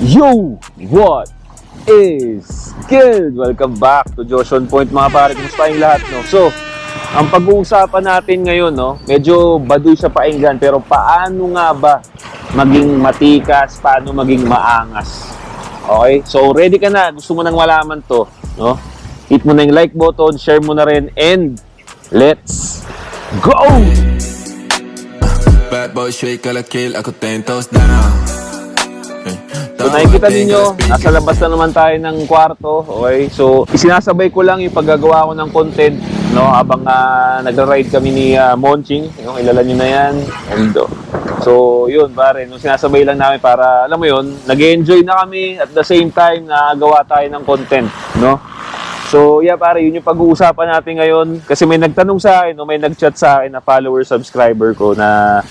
Yo! What is good? Welcome back to Josh on Point mga pare. Kumusta yung lahat, no? So, ang pag-uusapan natin ngayon, no? Medyo baduy sa painggan, pero paano nga ba maging matikas? Paano maging maangas? Okay? So, ready ka na? Gusto mo nang malaman to, no? Hit mo na yung like button, share mo na rin, and let's go! Bad boy, shake a la kill, ako 10 toes down. So nakikita ninyo, nasa labas na naman tayo ng kwarto. Okay? So isinasabay ko lang yung paggagawa ko ng content, no, habang nagra-ride kami ni Monching, yung kilala nyo na yan. And, so yun pare, nung sinasabay lang namin para, alam mo yun, nag-enjoy na kami at the same time nagawa tayo ng content, no. So yeah pare, yun yung pag-uusapan natin ngayon. Kasi may nagtanong sa akin, no, may nag-chat sa akin na follower, subscriber ko na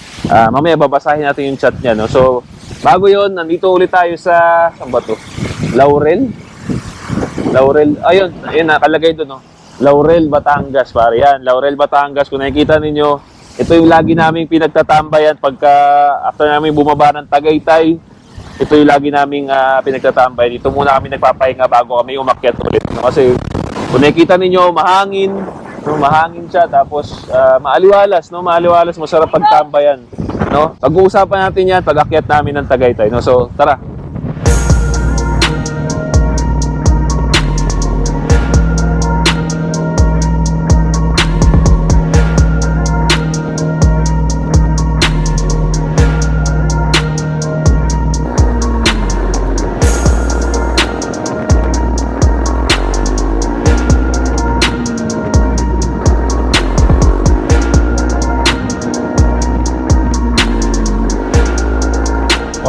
mamaya babasahin natin yung chat niya, no. So bago yun, nandito ulit tayo sa, saan ba to? Laurel, ayun, nakalagay doon, no? Laurel, Batangas, pare. Yan, Laurel, Batangas. Kung nakikita ninyo, ito yung lagi naming pinagtatambayan pagka, after namin bumaba ng Tagaytay, ito yung lagi naming pinagtatambayan. Dito muna kami nagpapahinga bago kami umakyat ulit. No? Kasi, kung nakikita ninyo, mahangin, no? Mahangin siya, tapos maaliwalas, no? Maaliwalas, masarap pagtambayan. No? Pag-uusapan natin yan pag-akyat namin ng Tagaytay, no? So, tara.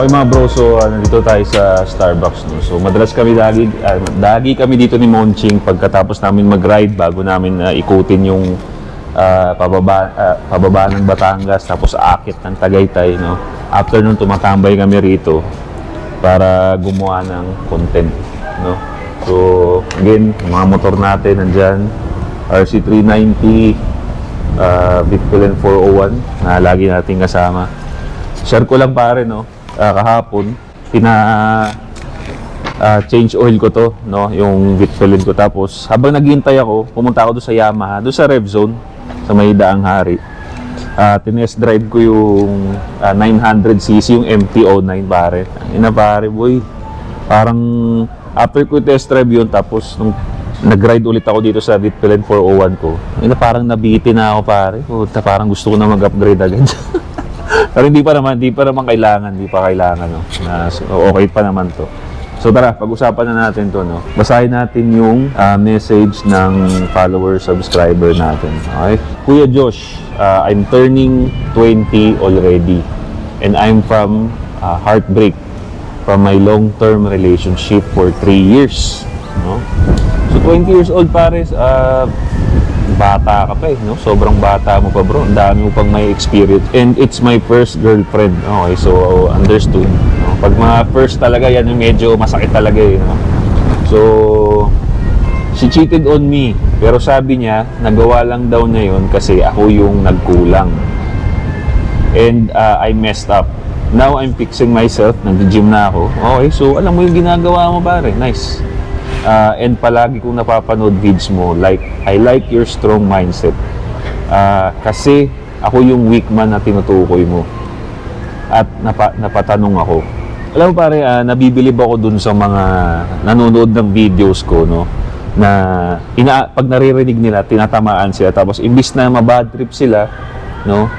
Okay mga bro, so nandito tayo sa Starbucks, no? So madalas kami lagi kami dito ni Monching pagkatapos namin mag-ride bago namin ikutin yung pababa ng Batangas tapos aakit ng Tagaytay, no? After nun tumatambay kami rito para gumawa ng content, no? So again, mga motor natin nandyan, RC390, Bitcoin 401 na lagi nating kasama. Share ko lang pare, no? Kahapon change oil ko to, no, yung Vitfelin ko. Tapos habang naghihintay ako, pumunta ako doon sa Yamaha, doon sa Rev Zone sa may Daang Hari. Tinest drive ko yung 900cc, yung MT-09 pare. Pare boy, parang after ko test drive yun, tapos nung nag-ride ulit ako dito sa Vitfelin 401 ko, parang nabitin na ako pare. Puta, parang gusto ko na mag-upgrade agad. Pero hindi pa naman kailangan, no. Okay pa naman to. So tara, pag-usapan na natin to, no. Basahin natin yung message ng follower subscriber natin. Okay? Kuya Josh, I'm turning 20 already and I'm from heartbreak from my long-term relationship for 3 years, no. So 20 years old pares, bata ka pa no? Sobrang bata mo pa bro. Ang dami mo pang may experience. And it's my first girlfriend. Okay, so understood. No? Pag mga first talaga, yan yung medyo masakit talaga no? So, she cheated on me. Pero sabi niya, nagawa lang daw niya yun kasi ako yung nagkulang. And I messed up. Now I'm fixing myself. Nag-gym na ako. Okay, so alam mo yung ginagawa mo pare. Nice. And palagi kong napapanood vids mo, like, I like your strong mindset. Kasi ako yung weak man na tinutukoy mo. At napatanong ako. Alam mo pare, nabibilib ako dun sa mga nanonood ng videos ko, no? Na pag naririnig nila, tinatamaan sila. Tapos imbis na mabad trip sila, no?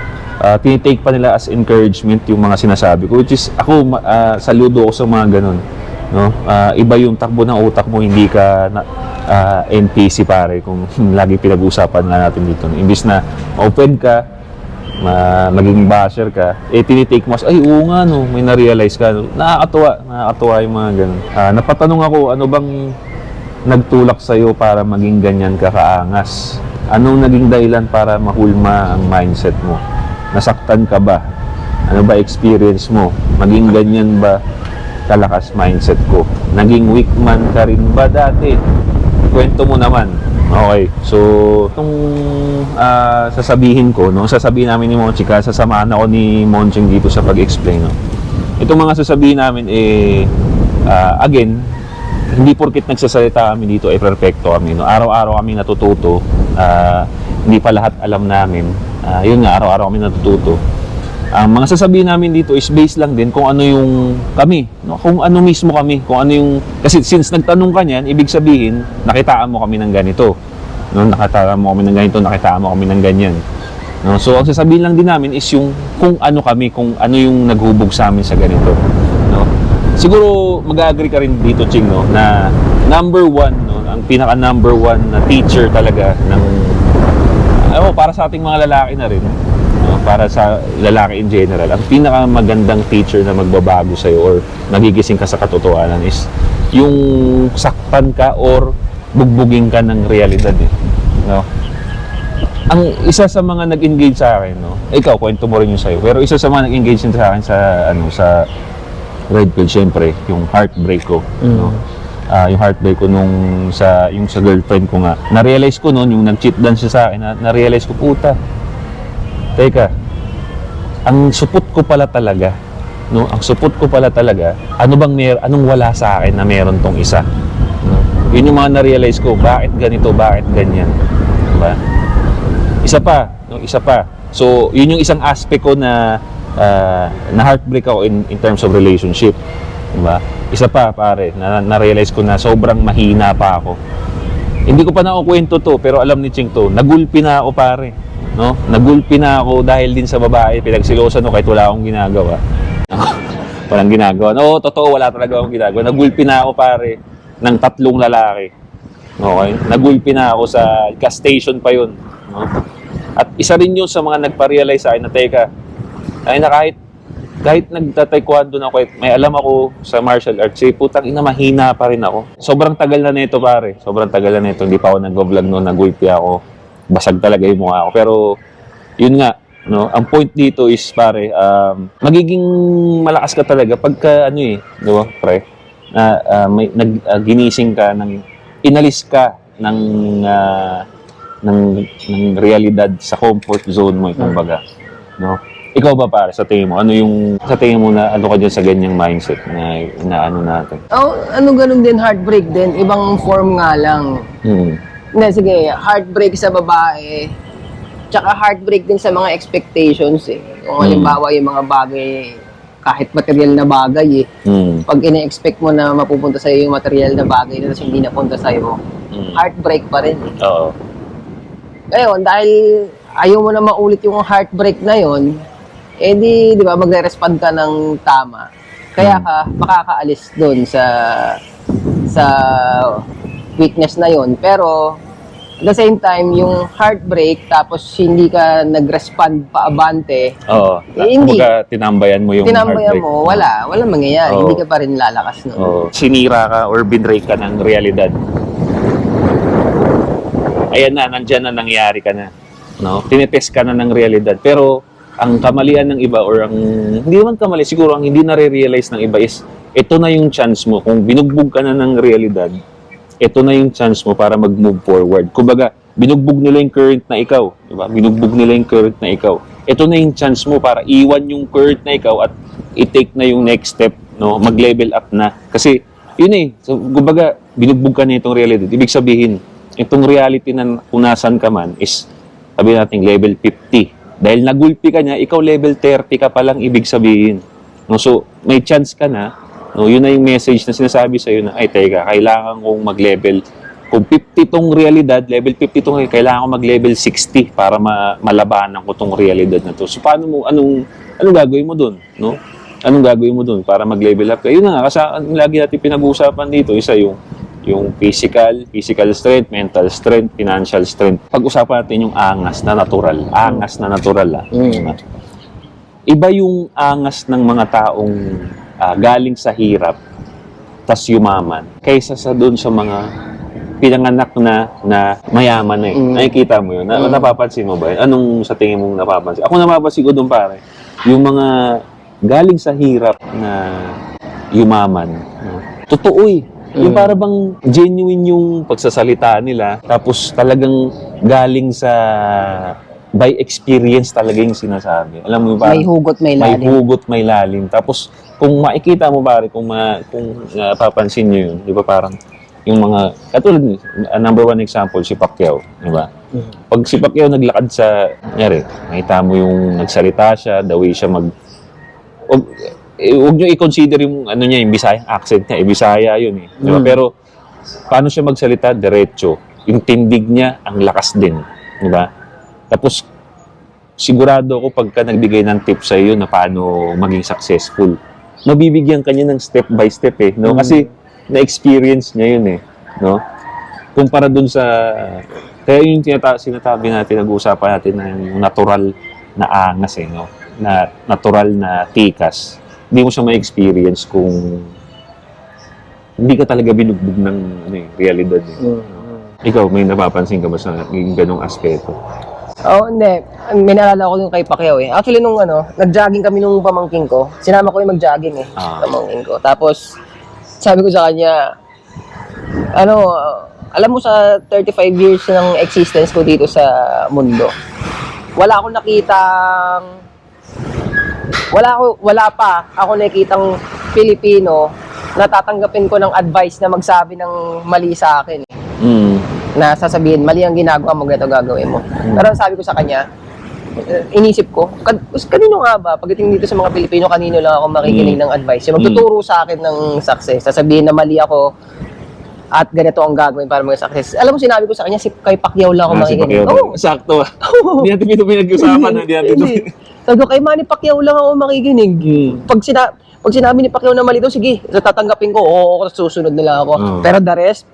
Tinitake pa nila as encouragement yung mga sinasabi ko. Which is, ako, saludo ako sa mga ganun. No? Iba yung takbo ng utak mo, hindi ka NPC pare, kung lagi pinag-usapan nga natin dito. Imbis na open ka, maging basher ka, tinitake mo as, ay oo nga no, may na-realize ka. Nakakatuwa yung mga ganun. Napatanong ako, ano bang nagtulak sa'yo para maging ganyan ka kaangas? Anong naging dahilan para mahulma ang mindset mo? Nasaktan ka ba? Ano ba experience mo? Maging ganyan ba kalakas mindset ko? Naging weak man ka rin ba dati? Kwento mo naman. Okay, so itong sasabihin ko, no? Sasabihin namin ni Monching, sasamahan ako ni Monching dito sa pag-explain, no? Itong mga sasabihin namin Again, hindi porkit nagsasalita kami dito ay perfecto kami, no? Araw-araw kami natututo. Hindi pa lahat alam namin. Yun nga, araw-araw kami natututo. Ang mga sasabihin namin dito is based lang din kung ano yung kami, no? Kung ano mismo kami, kung ano yung, kasi since nagtanong ka niyan, ibig sabihin nakitaan mo kami ng ganito, no? Nakitaan mo kami ng ganito, nakitaan mo kami ng ganyan, no? So ang sasabihin lang din namin is yung kung ano kami, kung ano yung naghubog sa amin sa ganito, no? Siguro mag-agree ka rin dito, Ching, no, na number one, no, ang pinaka number one na teacher talaga ng para sa ating mga lalaki na rin, no, para sa lalaki in general, ang pinakamagandang teacher na magbabago sa'yo or nagigising ka sa katotohanan is yung saktan ka or bugbugin ka ng realidad, no? Ang isa sa mga nag-engage sa akin, no, ikaw, kwento mo rin yung sa'yo, pero isa sa mga nag-engage din sa akin sa, sa Red Pill, syempre, yung heartbreak ko, no? Yung heartbreak ko yung sa girlfriend ko nga. Na-realize ko noon, yung nag-cheat down siya sa akin, na-realize ko, puta, teka, ang supot ko pala talaga, no? Ang supot ko pala talaga, anong wala sa akin na meron tong isa, no? Yun yung mga na-realize ko, bakit ganito, bakit ganyan, diba? Isa pa. So, yun yung isang aspect ko na na-heartbreak ako in terms of relationship, diba? Isa pa, pare, na-realize ko na sobrang mahina pa ako. Hindi ko pa nakukwento to, pero alam ni Ching to, nagulpi na ako, pare, no? Nagulpi na ako dahil din sa babae, pinagsilosan ko kahit wala akong ginagawa. Walang ginagawa. No, totoo, wala talaga akong ginagawa. Nagulpi na ako, pare, ng 3 lalaki. Okay? Nagulpi na ako sa gas station pa yun, no? At isa rin yun sa mga nagpa-realize sa akin na, teka, ay na kahit nagta-taekwondo na ako, may alam ako sa martial arts, putang ina, mahina pa rin ako. Sobrang tagal na nito, pare. Sobrang tagal na nito. Hindi pa ako nag-vlog noon, nagulpi ako. Basag talaga yung mukha ko. Pero, yun nga, no, ang point dito is, pare, magiging malakas ka talaga pagka, di ba, pre, ginising ka, inalis ka ng realidad sa comfort zone mo, kumbaga, no? Ikaw ba, pare, sa tingin mo, sa tingin mo na ano ka dyan sa ganyang mindset na ano natin? Ganun din, heartbreak din, ibang form nga lang. Hindi, sige, heartbreak sa babae, tsaka heartbreak din sa mga expectations, Kung halimbawa yung mga bagay, kahit material na bagay, pag ina-expect mo na mapupunta sa'yo yung material na bagay na hindi napunta sa'yo, heartbreak pa rin, Oo. Ngayon, dahil ayaw mo na maulit yung heartbreak na yon, di ba, magre-respond ka ng tama. Kaya ka makakaalis doon sa weakness na yon. Pero, at the same time, yung heartbreak, tapos hindi ka nag-respond paabante, Oo. hindi. Kumbaga, tinambayan mo yung Tinambayan heartbreak. mo, wala mangyayari. Oo. Hindi ka pa rin lalakas nun. Oo. Sinira ka or binrake ka ng realidad. Ayan na, nandyan na, nangyari ka na, no? Tinetest ka na ng realidad. Pero, ang kamalian ng iba or hindi naman kamali, siguro ang hindi nare-realize ng iba is, ito na yung chance mo. Kung binugbog ka na ng realidad, ito na yung chance mo para mag-move forward. Kumbaga, binugbog nila yung current na ikaw, di ba? Binugbog nila yung current na ikaw. Ito na yung chance mo para iwan yung current na ikaw at i-take na yung next step, no? Mag-level up na. Kasi, yun so, kumbaga, binugbog ka na itong realidad. Ibig sabihin, itong reality na kung nasan ka man is, sabi natin, level 50. Dahil nagulpi ka niya, ikaw level 30 ka palang ibig sabihin. No? So, may chance ka na, no? Yun na yung message na sinasabi sa'yo na, ay, teka, kailangan kong mag-level. Kung 50 tong realidad, level 50 tong, kailangan kong mag-level 60 para malabanan ko tong realidad na to. So, paano mo, anong gagawin mo dun? No? Anong gagawin mo dun para mag-level up? Yun na nga, kasi lagi natin pinag-uusapan dito, isa yung physical strength, mental strength, financial strength. Pag-usapan natin yung angas na natural. Iba yung angas ng mga taong galing sa hirap, tas yumaman, kaysa sa doon sa mga pinanganak na mayaman na Nakikita mo yun? Napapansin mo ba yun? Anong sa tingin mong napapansin? Ako napapansin ko doon, pare, yung mga galing sa hirap na yumaman. Totoo Yung para bang genuine yung pagsasalita nila, tapos talagang galing sa by experience talaga yung sinasabi. Alam mo ba? May hugot, may lalim. May hugot, may lalim. Tapos kung makikita mo pare, kung papansin niyo yun, di ba parang yung mga, katulad, number one example, si Pacquiao, di ba? Pag si Pacquiao naglakad sa, nangyari, nakita mo yung nagsalita siya, the way siya huwag nyo i-consider yung, ano niya, yung Bisaya accent niya, Bisaya yun eh. Di ba? Pero, paano siya magsalita? Diretso. Yung tindig niya, ang lakas din. Di ba? Tapos, sigurado ako pagka nagbigay ng tip sa iyo na paano maging successful, mabibigyan ka niya ng step by step eh, no? Kasi na-experience niya yun eh, no? Kumpara dun sa, kaya yung sinasabi natin, nag-uusapan natin na yung natural na angas eh, no? Na natural na tikas. Hindi mo siya ma-experience kung hindi ka talaga binugbog ng realidad eh. Ikaw, may napapansin ka ba sa yung ganong aspeto? Oo, hindi. May naalala ko yung kay Pacquiao eh. Actually, nung nag-jogging kami nung pamangking ko, sinama ko yung mag-jogging eh, pamangking ko. Tapos, sabi ko sa kanya, alam mo sa 35 years ng existence ko dito sa mundo, wala pa ako nakitang Pilipino na tatanggapin ko ng advice na magsabi ng mali sa akin. Na sasabihin, mali ang ginagawa mo, ganito gagawin mo. Pero sabi ko sa kanya, inisip ko, kanino nga ba? Pagdating dito sa mga Pilipino, kanino lang ako makikinig ng advice? Yung magtuturo sa akin ng success, sasabihin na mali ako at ganito ang gagawin para mag-success. Alam mo, sinabi ko sa kanya, kay Pacquiao lang ako makikinig. Oh, sakto. Hindi natin ito pinag-usapan. Sabi ko, kay Manny Pacquiao lang ako makikinig. Pag sinabi ni Pacquiao na mali daw, sige, tatanggapin ko, oo, susunod na lang ako. Pero the rest,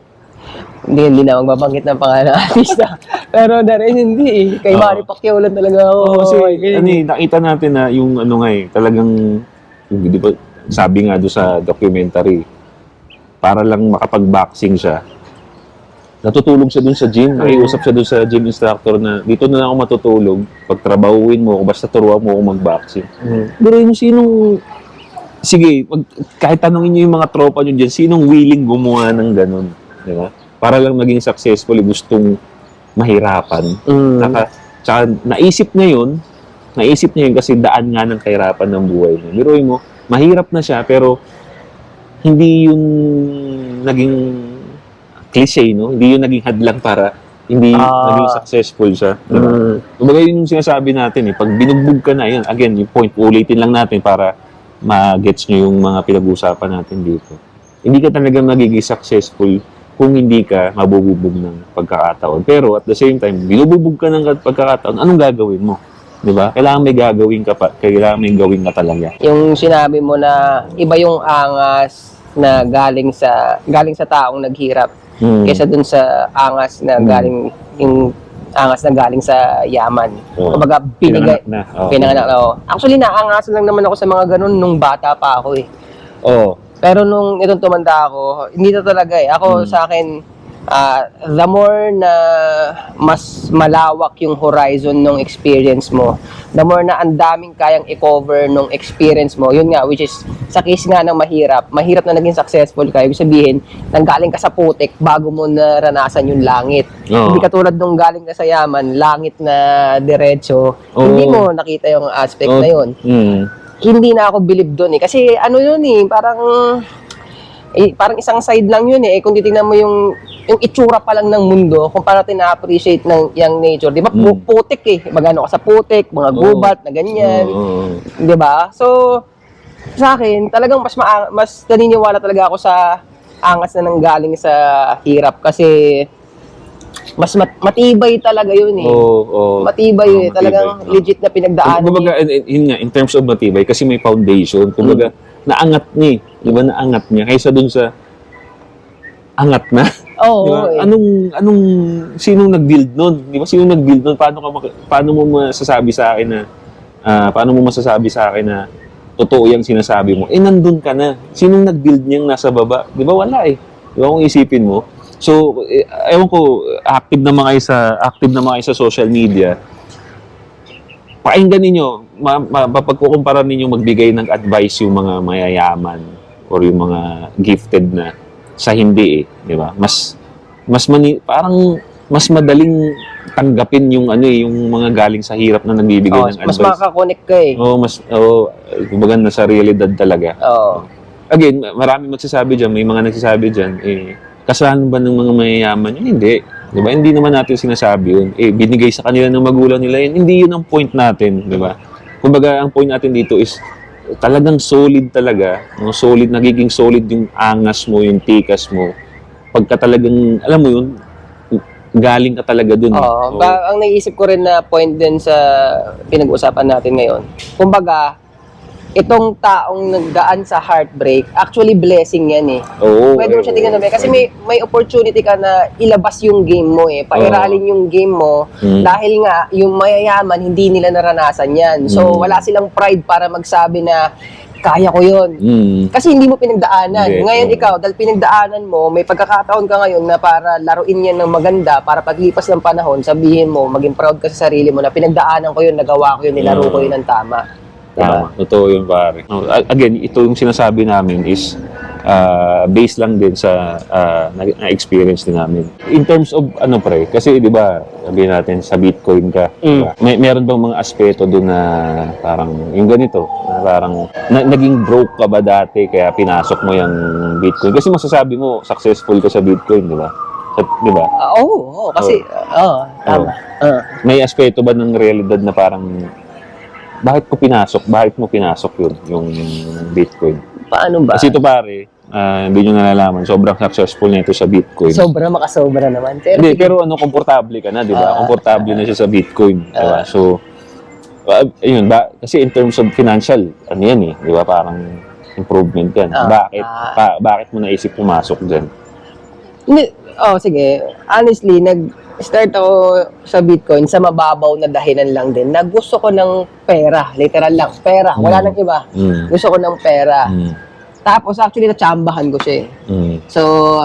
hindi na magbabanggit ng pangalan ng artista. Pero the rest, hindi eh. Kay Manny Pacquiao lang talaga ako. Kasi, nakita natin na yung talagang, di ba, sabi nga doon sa documentary, para lang makapag-boxing siya, natutulog siya dun sa gym, nakiusap siya dun sa gym instructor na dito na lang ako matutulog, pagtrabahuin mo ako, basta turuan mo ako mag-boxing. Pero yung sige, kahit tanongin niyo yung mga tropa niyo dyan, sinong willing gumawa ng ganun, di ba? Para lang maging successful, gustong mahirapan. Tsaka naisip niya yun kasi daan nga ng kahirapan ng buhay niya. Biruin mo, mahirap na siya, pero hindi yun naging cliche, no? Hindi yun naging hadlang para hindi naging successful siya. Diba? Kumbaga yun yung sinasabi natin eh. Pag binugbog ka na, yun, again, yung point, ulitin lang natin para ma-gets nyo yung mga pinag-uusapan natin dito. Hindi ka talaga magiging successful kung hindi ka mabububog ng pagkakataon. Pero at the same time, binububog ka ng pagkakataon, anong gagawin mo? Diba? Kailangan may gagawin ka pa, kailangan may gawin ka talaga. Yung sinabi mo na iba yung angas na galing sa taong naghirap kaysa dun sa angas na galing sa yaman. Kumbaga binigay pinanganak na ako. Actually naangasan lang naman ako sa mga ganun nung bata pa ako eh. Pero nung itong tumanda ako, hindi na talaga eh. Ako sa akin, the more na mas malawak yung horizon ng experience mo, the more na ang daming kayang i-cover ng experience mo, yun nga, which is, sa case nga ng mahirap na naging successful ka, ibig sabihin, nanggaling ka sa putik bago mo naranasan yung langit. Hindi katulad nung galing ka sa yaman, langit na diretso, hindi mo nakita yung aspect na yun. Hindi na ako believe doon eh. Kasi ano yun eh, parang isang side lang yun eh. Kung titingnan mo yung itsura pa lang ng mundo, kung para na-appreciate ng yung nature. Di ba? Putik eh. Magano ka sa putik, mga gubat na ganyan. Di ba? So, sa akin, talagang mas naniniwala talaga ako sa angas na nanggaling sa hirap. Kasi, mas matibay talaga yun eh. Matibay eh. Talagang legit na pinagdaanan. Kumbaga, yun nga, in terms of matibay, kasi may foundation. Kumbaga, naangat niya eh. Di ba? Naangat niya. Kaysa dun sa angat na. Diba? Sinong nag-build nun? Di ba? Sinong nag-build nun? Paano mo masasabi sa akin na totoo yung sinasabi mo? Nandun ka na. Sinong nag-build niyang nasa baba? Di ba? Wala eh. Di ba? Kung isipin mo. So, ewan ko, active na mga kayo sa social media. Pakinggan ninyo, mapagkukumpara ninyo magbigay ng advice yung mga mayayaman or yung mga gifted na sa hindi eh, di ba? Parang mas madaling tanggapin yung ano yung mga galing sa hirap na nagbibigay Oh, ng mas advice. makakonect ka eh. Kumbaga nasa realidad talaga. Oo. Again, marami magsasabi diyan, may mga nagsasabi diyan, kasalanan ba ng mga mayayaman yun? Hindi. 'Di ba? Hindi naman natin sinasabi yun. Binigay sa kanila ng magulang nila yun. Hindi yun ang point natin, 'di ba? Kumbaga, ang point natin dito is talagang solid talaga, solid, nagiging solid yung angas mo, yung tikas mo. Pagka talagang, alam mo yun, galing ka talaga dun. Oo. Ang naisip ko rin na point din sa pinag-uusapan natin ngayon, kumbaga, itong taong nagdaan sa heartbreak, actually blessing yan eh. Oo. Pwede mo siya tingnan na kasi may opportunity ka na ilabas yung game mo eh. Pairalin yung game mo dahil nga yung mayayaman hindi nila naranasan yan. So wala silang pride para magsabi na kaya ko yun. Kasi hindi mo pinagdaanan. Hindi. Ngayon ikaw, dahil pinagdaanan mo, may pagkakataon ka ngayon na para laruin yan ng maganda, para paglipas ng panahon, sabihin mo, maging proud ka sa sarili mo na pinagdaanan ko yun, nagawa ko yun, nilaro ko yun ng tama. Tama. Totoo yun, pare. Again, ito yung sinasabi namin is based lang din sa na-experience din namin. In terms of ano pre, kasi di ba, sabihin natin sa Bitcoin ka, diba? Meron bang mga aspeto doon na parang yung ganito, na parang naging broke ka ba dati kaya pinasok mo yung Bitcoin? Kasi masasabi mo successful ka sa Bitcoin, di ba? Di ba? Oo, kasi, tama. May aspeto ba ng realidad na parang bakit mo pinasok yun, yung Bitcoin? Paano ba? Kasi ito pare, hindi nyo nalalaman, sobrang successful na ito sa Bitcoin. Sobra makasobra naman. Hindi, pero komportable ka na, di ba? Komportable na siya sa Bitcoin, di ba? So, ayun, kasi in terms of financial, ano yan eh, di ba? Parang improvement yan. Bakit mo naisip pumasok dyan? Hindi, sige. Honestly, nag-start ako sa Bitcoin sa mababaw na dahilan lang din. Gusto ko ng pera. Literal lang. Pera. Wala nang iba. Gusto ko ng pera. Tapos actually, natsambahan ko siya eh. So,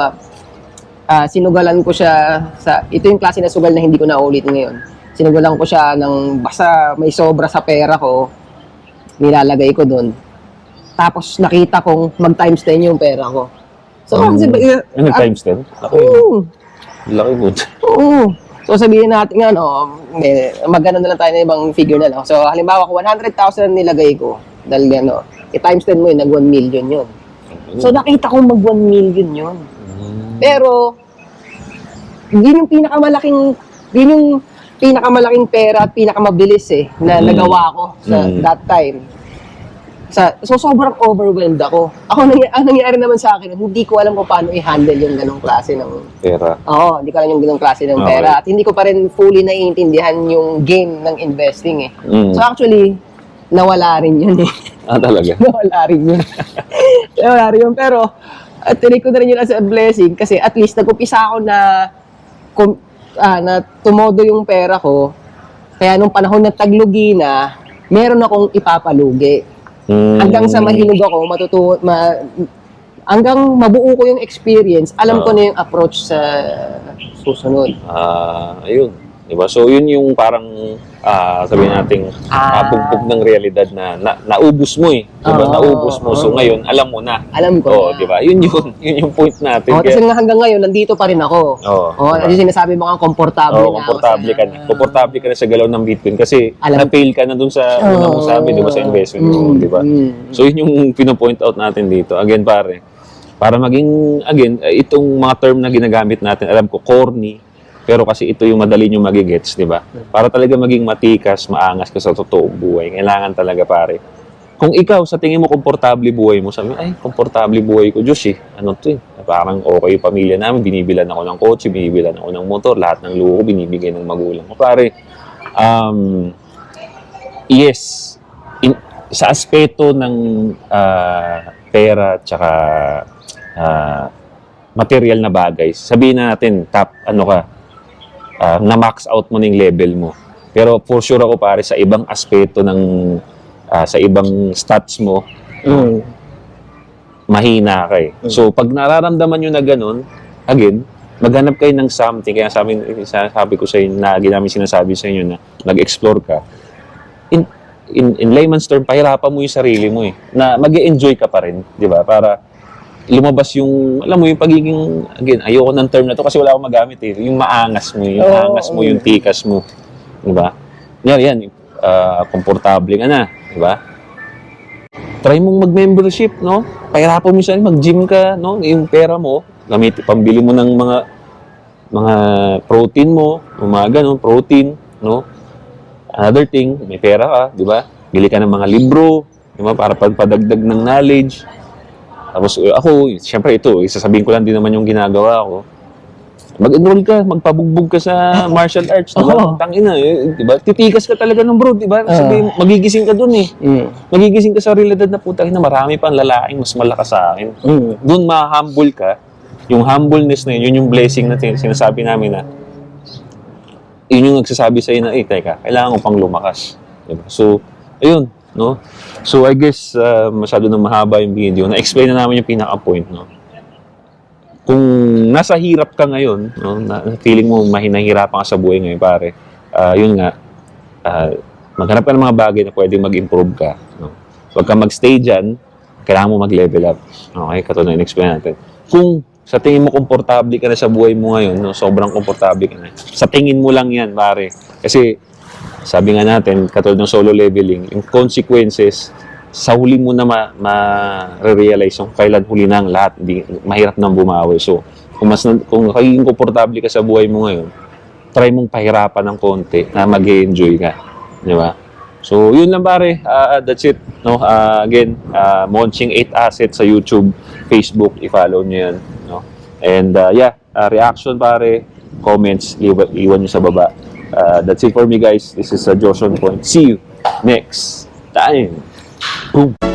sinugalan ko siya ito yung klase na sugal na hindi ko na ulit ngayon. Sinugalan ko siya ng basta may sobra sa pera ko, nilalagay ko doon. Tapos nakita kong mag-times 10 yung pera ko. So, kasi, Ano times 10? Laki mo. Oo. So, sabihin natin nga, magano na lang tayo ng ibang figure na lang. So, halimbawa, kung 100,000 nilagay ko, dahil i-times 10 mo yun, nag 1 million yun. So, nakita ko mag 1 million yun. Pero, yun yung pinakamalaking pera at pinakamabilis na nagawa ko sa that time. So, sobrang overwhelmed ako. Ang nangyari naman sa akin, hindi ko alam kung paano i-handle yung ganong klase ng Pera. Oo, hindi ko alam yung ganong klase ng pera. At hindi ko pa rin fully naiintindihan yung game ng investing So, actually, nawala rin yun Talaga? Nawala rin yun. Nawala rin yun. Pero, tinake ko na rin yun as a blessing kasi at least nag-upisa ako na tumodo yung pera ko. Kaya nung panahon na taglugi na, meron akong ipapalugi. Hanggang sa mahinog ako, hanggang mabuo ko yung experience, alam ko na yung approach sa susunod. Ayun. Diba? So, yun yung parang, sabihin natin, bugbog ng realidad na naubos mo Diba? Naubos mo. So, ngayon, alam mo na. Alam ko na. Diba? Yun yung point natin. Kasi nga hanggang ngayon, nandito pa rin ako. Diba? Kasi sinasabi mo nga, komportable na komportable ka na. Komportable ka na sa galaw ng Bitcoin kasi na-fail ka na dun sa una mong sabi, diba? Sa investment mo, diba? So, yun yung pinapoint out natin dito. Again, pare, para maging, itong mga term na ginagamit natin, alam ko, corny, pero kasi ito yung madali nyo magigets, di ba? Para talaga maging matikas, maangas ka sa totoong buhay, kailangan talaga pare. Kung ikaw, sa tingin mo, komportable buhay mo, sabi mo, komportable buhay ko, Diyos ano to parang okay yung pamilya namin, binibilan ako ng kotse, binibilan ako ng motor, lahat ng luho, binibigay ng magulang ko. Pare, yes, sa aspeto ng pera, tsaka material na bagay, sabihin na natin, na-max out mo ng level mo. Pero for sure ako pare sa ibang aspeto ng sa ibang stats mo, mahina ka So pag nararamdaman nyo na ganun, again, maghanap kayo ng something. Kaya sabi ko sa inyo, lagi namin sinasabi sa inyo na nag-explore ka. In layman's term, pahirapan mo yung sarili mo na mag-enjoy ka pa rin, di ba? Para lumabas yung, alam mo, yung pagiging, again, ayoko ng term na to kasi wala akong magamit eh. Yung maangas mo, yung Oo, angas mo, yung tikas mo. Diba? Yan, komportable ka na. Diba? Try mong mag-membership, no? Pahirapan mo siya, mag-gym ka, no? Yung pera mo, pambili mo ng mga protein mo, mga ganun, protein, no? Another thing, may pera ka, di ba? Bili ka ng mga libro, di ba? Para pagpadagdag ng knowledge. Tapos ako, syempre ito, isasabihin ko lang din naman yung ginagawa ko. Mag-enroll ka, magpabugbog ka sa martial arts, di ba? Oo. Tangina, di ba? Titikas ka talaga ng bro, di ba? Sabi, magigising ka dun eh. Magigising ka sa realidad na putang ina, marami pang lalaking mas malakas sa akin. Doon ma-humble ka. Yung humbleness na yun yung blessing na sinasabi namin na yun yung nagsasabi sa'yo na, teka, kailangan ko pang lumakas. Diba? So, ayun, no? So, I guess, masyado na mahaba yung video. Na-explain na namin yung pinaka-point, no? Kung nasa hirap ka ngayon, no? Feeling mo mahinahirapan ka sa buhay ngayon, pare, yun nga, maghanap ka ng mga bagay na pwedeng mag-improve ka. No? Huwag ka mag-stay dyan, kailangan mo mag-level up. Okay, katulad na in-explain natin. Kung sa tingin mo komportable ka na sa buhay mo ngayon, no? Sobrang komportable ka na. Sa tingin mo lang yan, pare. Kasi, sabi nga natin, katulad ng solo leveling, yung consequences, sa huli mo na ma-realize yung kailan huli na ang lahat, mahirap nang bumawi. So, kung kaging komportable ka sa buhay mo ngayon, try mong pahirapan ng konti na mag-enjoy ka. Di ba? So, yun lang pare. That's it. No? Again, Monching 8 Assets sa YouTube, Facebook, i-follow nyo yan. No? And reaction pare, comments, iwan nyo sa baba. That's it for me guys. This is Joshua Point. See you next time. Boom.